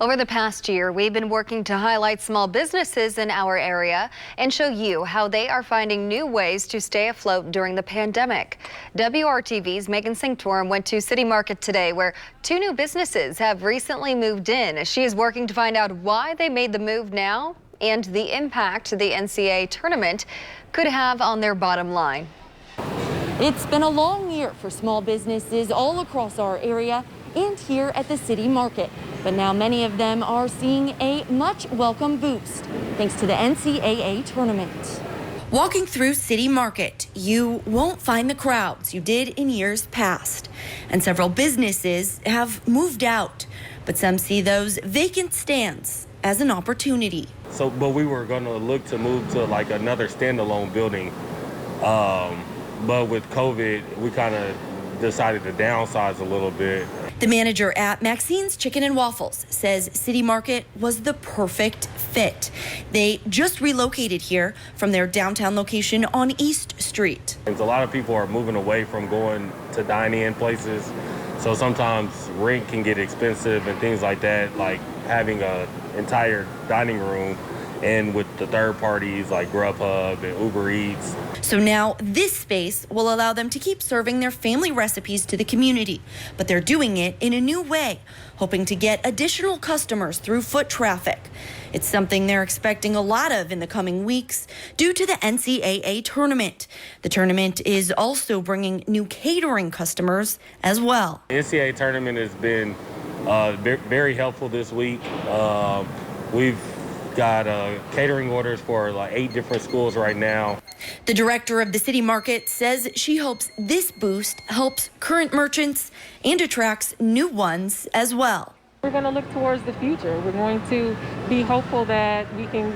Over the past year, we've been working to highlight small businesses in our area and show you how they are finding new ways to stay afloat during the pandemic. WRTV's Megan Sanctorum went to City Market today, where two new businesses have recently moved in. She is working to find out why they made the move now and the impact the NCAA tournament could have on their bottom line. It's been a long year for small businesses all across our area and here at the City Market. But now many of them are seeing a much welcome boost thanks to the NCAA tournament. Walking through City Market, you won't find the crowds you did in years past. And several businesses have moved out, but some see those vacant stands as an opportunity. But we were going to look to move to like another standalone building. But with COVID, we kind of decided to downsize a little bit. The manager at Maxine's Chicken and Waffles says City Market was the perfect fit. They just relocated here from their downtown location on East Street. And a lot of people are moving away from going to dine-in places. So sometimes rent can get expensive and things like that, like having an entire dining room and with the third parties like Grubhub and Uber Eats. So now this space will allow them to keep serving their family recipes to the community, but they're doing it in a new way, hoping to get additional customers through foot traffic. It's something they're expecting a lot of in the coming weeks due to the NCAA tournament. The tournament is also bringing new catering customers as well. The NCAA tournament has been very helpful this week. We've got catering orders for like 8 different schools right now. The director of the City Market says she hopes this boost helps current merchants and attracts new ones as well. We're going to look towards the future. We're going to be hopeful that we can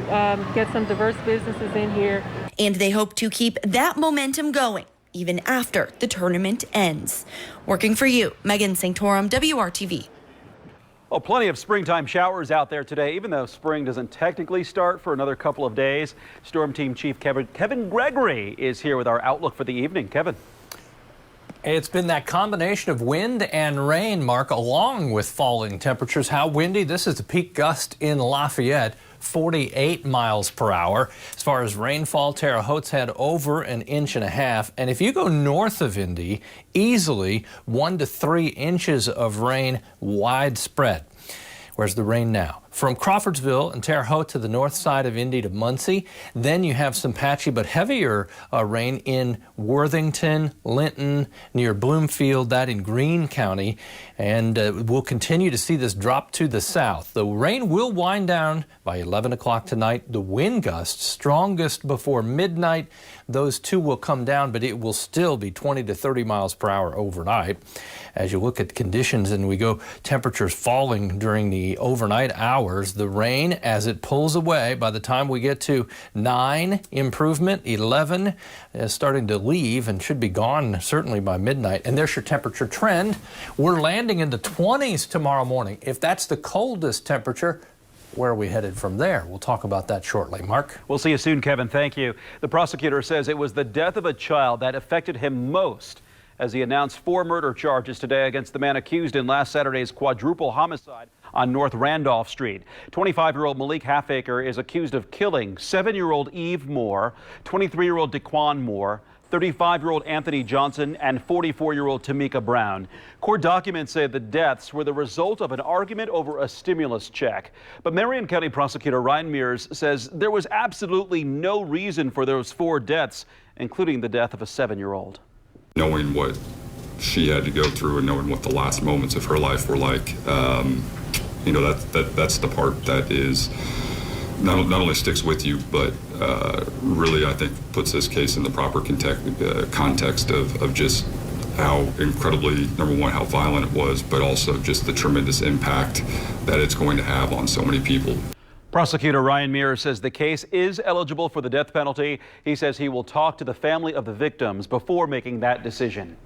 get some diverse businesses in here. And they hope to keep that momentum going even after the tournament ends. Working for you, Megan Sanctorum, WRTV. Well, plenty of springtime showers out there today, even though spring doesn't technically start for another couple of days. Storm Team Chief Kevin Gregory is here with our outlook for the evening. Kevin. It's been that combination of wind and rain, Mark, along with falling temperatures. How windy? This is the peak gust in Lafayette, 48 miles per hour. As far as rainfall, Terre Haute's had over 1.5 inches. And if you go north of Indy, easily 1 to 3 inches of rain widespread. Where's the rain now? From Crawfordsville and Terre Haute to the north side of Indy to Muncie. Then you have some patchy but heavier rain in Worthington, Linton, near Bloomfield, that in Greene County. And we'll continue to see this drop to the south. The rain will wind down by 11 o'clock tonight. The wind gusts strongest before midnight. Those two will come down, but it will still be 20 to 30 miles per hour overnight. As you look at conditions and we go temperatures falling during the overnight hours, the rain as it pulls away, by the time we get to 9, improvement, 11 is starting to leave and should be gone certainly by midnight. And there's your temperature trend. We're landing in the 20s tomorrow morning. If that's the coldest temperature, where are we headed from there? We'll talk about that shortly. Mark? We'll see you soon, Kevin. Thank you. The prosecutor says it was the death of a child that affected him most as he announced 4 murder charges today against the man accused in last Saturday's quadruple homicide on North Randolph Street. 25-year-old Malik Halfacre is accused of killing 7-year-old Eve Moore, 23-year-old Daquan Moore, 35-year-old Anthony Johnson, and 44-year-old Tamika Brown. Court documents say the deaths were the result of an argument over a stimulus check. But Marion County Prosecutor Ryan Mears says there was absolutely no reason for those 4 deaths, including the death of a 7-year-old. Knowing what she had to go through and knowing what the last moments of her life were like, that's the part that is not only sticks with you, but really I think puts this case in the proper context of just how incredibly, number one, how violent it was, but also just the tremendous impact that it's going to have on so many people. Prosecutor Ryan Mears says the case is eligible for the death penalty. He says he will talk to the family of the victims before making that decision.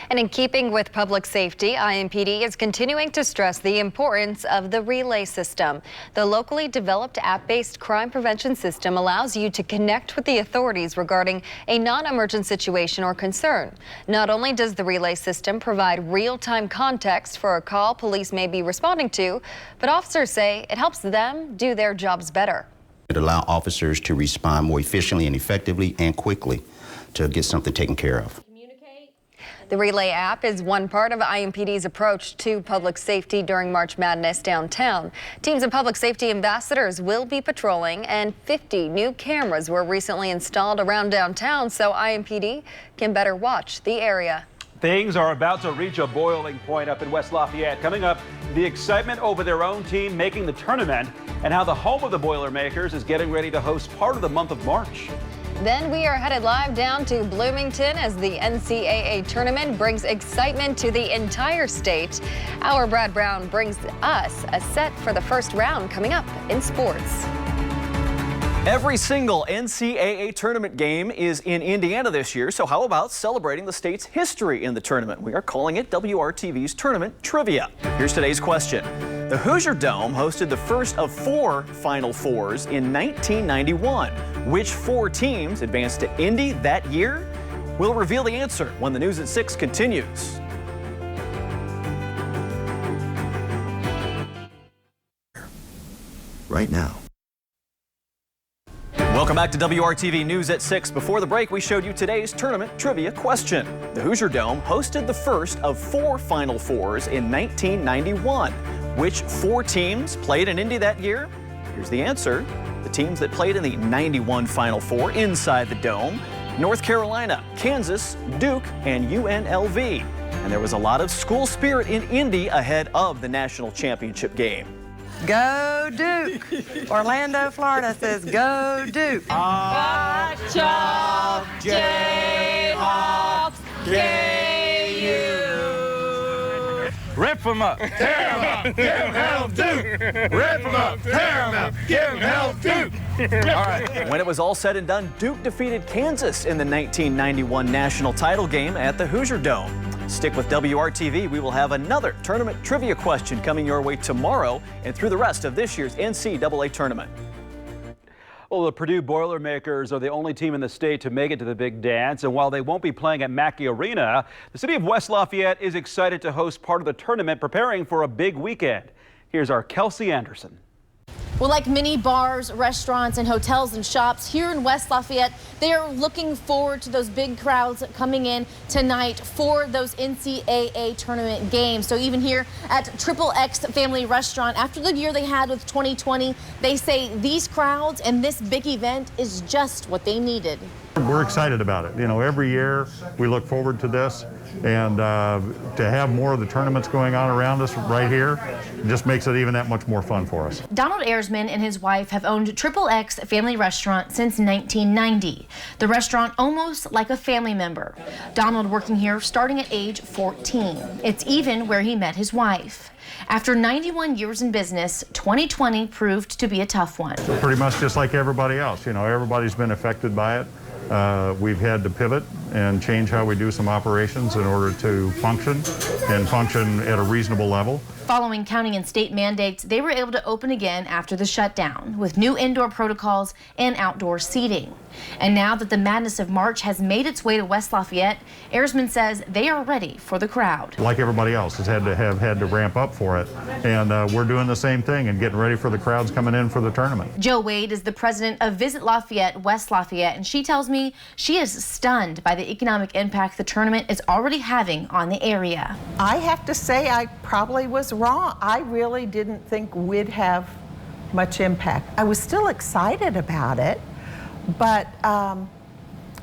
And in keeping with public safety, IMPD is continuing to stress the importance of the relay system. The locally developed app-based crime prevention system allows you to connect with the authorities regarding a non-emergent situation or concern. Not only does the relay system provide real-time context for a call police may be responding to, but officers say it helps them do their jobs better. It allows officers to respond more efficiently and effectively and quickly to get something taken care of. The Relay app is one part of IMPD's approach to public safety during March Madness downtown. Teams of public safety ambassadors will be patrolling, and 50 new cameras were recently installed around downtown so IMPD can better watch the area. Things are about to reach a boiling point up in West Lafayette. Coming up, the excitement over their own team making the tournament and how the home of the Boilermakers is getting ready to host part of the month of March. Then we are headed live down to Bloomington as the NCAA tournament brings excitement to the entire state. Our Brad Brown brings us a set for the first round coming up in sports. Every single NCAA tournament game is in Indiana this year, so how about celebrating the state's history in the tournament? We are calling it WRTV's Tournament Trivia. Here's today's question. The Hoosier Dome hosted the first of 4 Final Fours in 1991. Which 4 teams advanced to Indy that year? We'll reveal the answer when the News at 6 continues. Right now. Welcome back to WRTV News at 6. Before the break, we showed you today's tournament trivia question. The Hoosier Dome hosted the first of 4 Final Fours in 1991. Which 4 teams played in Indy that year? Here's the answer. The teams that played in the 91 Final Four inside the Dome: North Carolina, Kansas, Duke, and UNLV. And there was a lot of school spirit in Indy ahead of the national championship game. Go Duke! Orlando, Florida says go Duke. Watch out, Jayhawks, KU. Rip them up, tear them up, give them hell Duke. Rip them up, tear them up, give them hell Duke. All right. When it was all said and done, Duke defeated Kansas in the 1991 national title game at the Hoosier Dome. Stick with WRTV. We will have another tournament trivia question coming your way tomorrow and through the rest of this year's NCAA tournament. Well, the Purdue Boilermakers are the only team in the state to make it to the big dance. And while they won't be playing at Mackey Arena, the city of West Lafayette is excited to host part of the tournament, preparing for a big weekend. Here's our Kelsey Anderson. Well, like many bars, restaurants, and hotels and shops here in West Lafayette, they are looking forward to those big crowds coming in tonight for those NCAA tournament games. So even here at XXX Family Restaurant, after the year they had with 2020, they say these crowds and this big event is just what they needed. We're excited about it. You know, every year we look forward to this, and to have more of the tournaments going on around us right here just makes it even that much more fun for us. Donald Ayersman and his wife have owned XXX Family Restaurant since 1990. The restaurant almost like a family member. Donald working here starting at age 14. It's even where he met his wife. After 91 years in business, 2020 proved to be a tough one. Pretty much just like everybody else. You know, everybody's been affected by it. We've had to pivot and change how we do some operations in order to function at a reasonable level. Following county and state mandates, they were able to open again after the shutdown with new indoor protocols and outdoor seating. And now that the madness of March has made its way to West Lafayette, Ayersman says they are ready for the crowd. Like everybody else has had to ramp up for it, and we're doing the same thing and getting ready for the crowds coming in for the tournament. Jo Wade is the president of Visit Lafayette West Lafayette, and she tells me she is stunned by the economic impact the tournament is already having on the area. I have to say I probably was wrong. I really didn't think we'd have much impact. I was still excited about it, but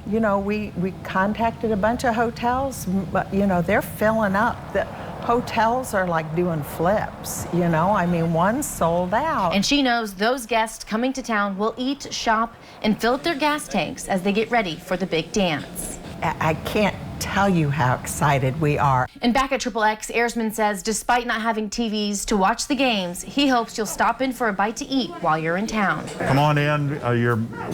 you know, we contacted a bunch of hotels, but you know, they're filling up. The hotels are like doing flips, you know, I mean, one sold out. And she knows those guests coming to town will eat, shop, and fill up their gas tanks as they get ready for the big dance. I can't tell you how excited we are. And back at XXX, Airsman says despite not having TVs to watch the games, he hopes you'll stop in for a bite to eat while you're in town. Come on in.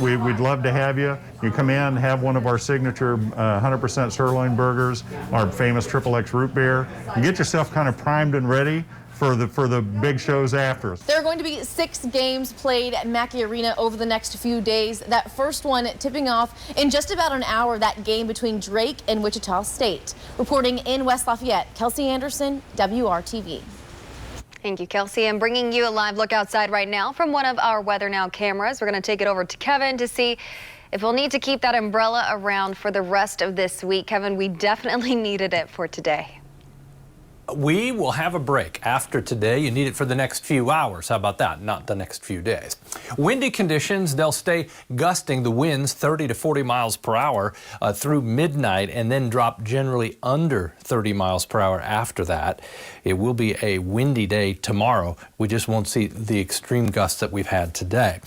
We'd love to have you. You come in, have one of our signature 100% sirloin burgers, our famous XXX root beer, and get yourself kind of primed and ready for the big shows after. There are going to be 6 games played at Mackey Arena over the next few days. That first one tipping off in just about an hour, that game between Drake and Wichita State. Reporting in West Lafayette, Kelsey Anderson, WRTV. Thank you, Kelsey. And bringing you a live look outside right now from one of our Weather Now cameras. We're going to take it over to Kevin to see if we'll need to keep that umbrella around for the rest of this week. Kevin, we definitely needed it for today. We will have a break after today. You need it for the next few hours. How about that? Not the next few days. Windy conditions, they'll stay gusting, the winds 30 to 40 miles per hour through midnight, and then drop generally under 30 miles per hour after that. It will be a windy day tomorrow. We just won't see the extreme gusts that we've had today.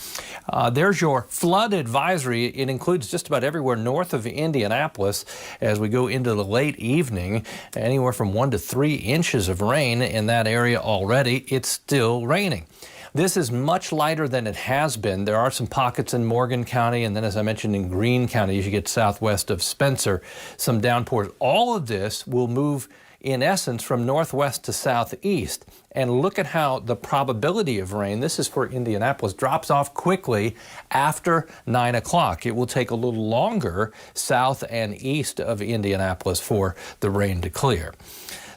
There's your flood advisory. It includes just about everywhere north of Indianapolis as we go into the late evening, anywhere from 1 to 3 inches of rain in that area already. It's still raining. This is much lighter than it has been. There are some pockets in Morgan County, and then as I mentioned in Greene County as you get southwest of Spencer, some downpours. All of this will move in essence from northwest to southeast. And look at how the probability of rain, this is for Indianapolis, drops off quickly after 9 o'clock. It will take a little longer south and east of Indianapolis for the rain to clear.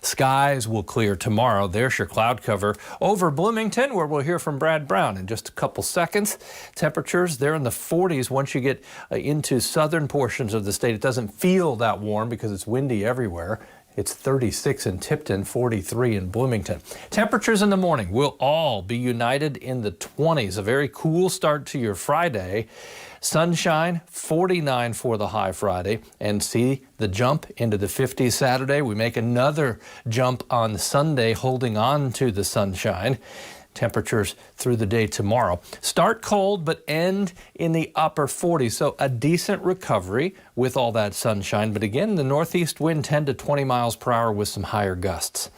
Skies will clear tomorrow. There's your cloud cover over Bloomington, where we'll hear from Brad Brown in just a couple seconds. Temperatures, they're in the 40s. Once you get into southern portions of the state, it doesn't feel that warm because it's windy everywhere. It's 36 in Tipton, 43 in Bloomington. Temperatures in the morning will all be united in the 20s. A very cool start to your Friday. Sunshine, 49 for the high Friday, and see the jump into the 50s Saturday. We make another jump on Sunday, holding on to the sunshine. Temperatures through the day tomorrow. Start cold, but end in the upper 40s. So a decent recovery with all that sunshine. But again, the northeast wind 10 to 20 miles per hour with some higher gusts.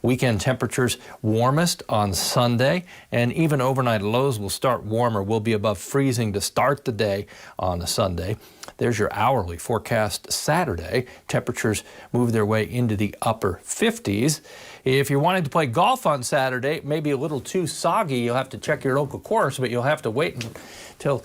Weekend temperatures warmest on Sunday, and even overnight lows will start warmer. We'll be above freezing to start the day on a Sunday. There's your hourly forecast Saturday. Temperatures move their way into the upper 50s. If you're wanting to play golf on Saturday, maybe a little too soggy, you'll have to check your local course, but you'll have to wait until